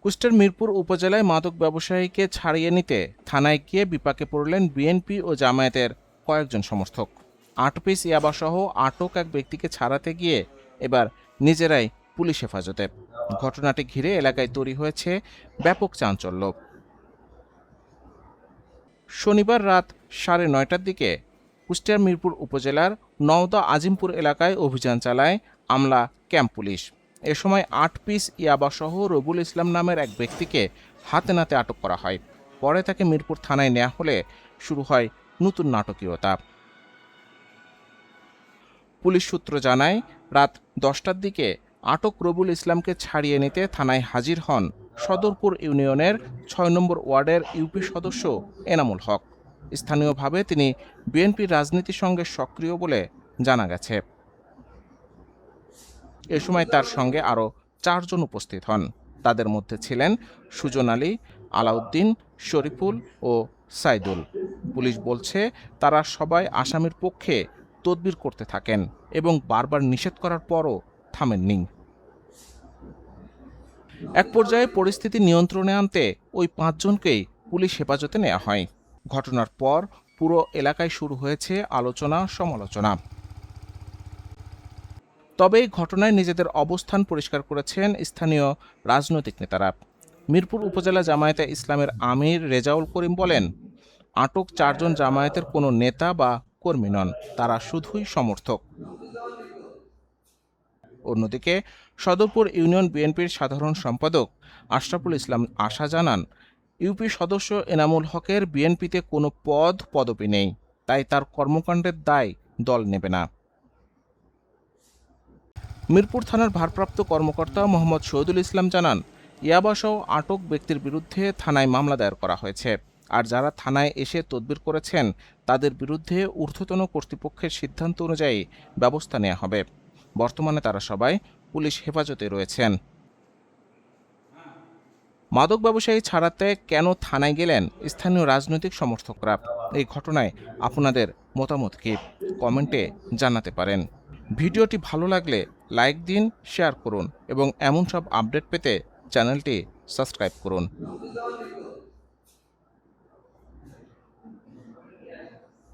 কুষ্টিয়ার মিরপুর উপজেলায় মাদক ব্যবসায়ীকে ছাড়িয়ে নিতে থানায় গিয়ে বিপাকে পড়লেন বিএনপি ও জামায়াতের কয়েকজন সমর্থক। ৮ পিস ইয়াবাসহ আটক এক ব্যক্তিকে ছাড়াতে গিয়ে এবার নিজেরাই পুলিশ হেফাজতে। ঘটনাটি ঘিরে এলাকায় তৈরি হয়েছে ব্যাপক চাঞ্চল্য। শনিবার রাত 9:30টার দিকে কুষ্টিয়ার মিরপুর উপজেলার নওদা আজিমপুর এলাকায় অভিযান চালায় আমলা ক্যাম্প পুলিশ। এ সময় ৮ পিস ইয়াবাসহ রবুল ইসলাম নামের এক ব্যক্তিকে হাতে নাতে আটক করা হয়। পরে তাকে মিরপুর থানায় নেওয়া হলে শুরু হয় নতুন নাটকীয়তা। পুলিশ সূত্র জানায়, রাত 10টার দিকে আটক রবুল ইসলামকে ছাড়িয়ে নিতে থানায় হাজির হন সদরপুর ইউনিয়নের ৬ নম্বর ওয়ার্ডের ইউপি সদস্য এনামুল হক। স্থানীয়ভাবে তিনি বিএনপির রাজনীতির সঙ্গে সক্রিয় বলে জানা গেছে। এ সময় তার সঙ্গে আরও 4 জন উপস্থিত হন। তাদের মধ্যে ছিলেন সুজন আলী, আলাউদ্দিন, শরীফুল ও সাইদুল। পুলিশ বলছে, তারা সবাই আসামির পক্ষে তদবির করতে থাকেন এবং বারবার নিষেধ করার পরও থামেননি। এক পর্যায়ে পরিস্থিতি নিয়ন্ত্রণে আনতে ওই 5 জনকেই পুলিশ হেফাজতে নেওয়া হয়। ঘটনার পর পুরো এলাকায় শুরু হয়েছে আলোচনা সমালোচনা। তবে এই ঘটনায় নিজেদের অবস্থান পরিষ্কার করেছেন স্থানীয় রাজনৈতিক নেতারা। মিরপুর উপজেলা জামায়াতে ইসলামের আমির রেজাউল করিম বলেন, আটক 4 জন জামায়াতের কোনো নেতা বা কর্মী নন, তারা শুধুই সমর্থক। অন্যদিকে সদরপুর ইউনিয়ন বিএনপির সাধারণ সম্পাদক আশরাফুল ইসলাম আশা জানান, ইউপি সদস্য এনামুল হকের বিএনপিতে কোনো পদবি নেই, তাই তার কর্মকাণ্ডের দায় দল নেবে না। মিরপুর থানার ভারপ্রাপ্ত কর্মকর্তা মোহাম্মদ শহীদুল ইসলাম জানান, ইয়াবাসহ আটক ব্যক্তির বিরুদ্ধে থানায় মামলা দায়ের করা হয়েছে। আর যারা থানায় এসে তদবির করেছেন তাদের বিরুদ্ধে ঊর্ধ্বতন কর্তৃপক্ষের সিদ্ধান্ত অনুযায়ী ব্যবস্থা নেওয়া হবে। বর্তমানে তারা সবাই পুলিশ হেফাজতে রয়েছেন। মাদক ব্যবসায়ী ছাড়াতে কেন থানায় গেলেন স্থানীয় রাজনৈতিক সমর্থকরা? এই ঘটনায় আপনাদের মতামত কি? কমেন্টে জানাতে পারেন। ভিডিওটি ভালো লাগলে লাইক দিন, শেয়ার করুন এবং এমন সব আপডেট পেতে চ্যানেলটি সাবস্ক্রাইব করুন।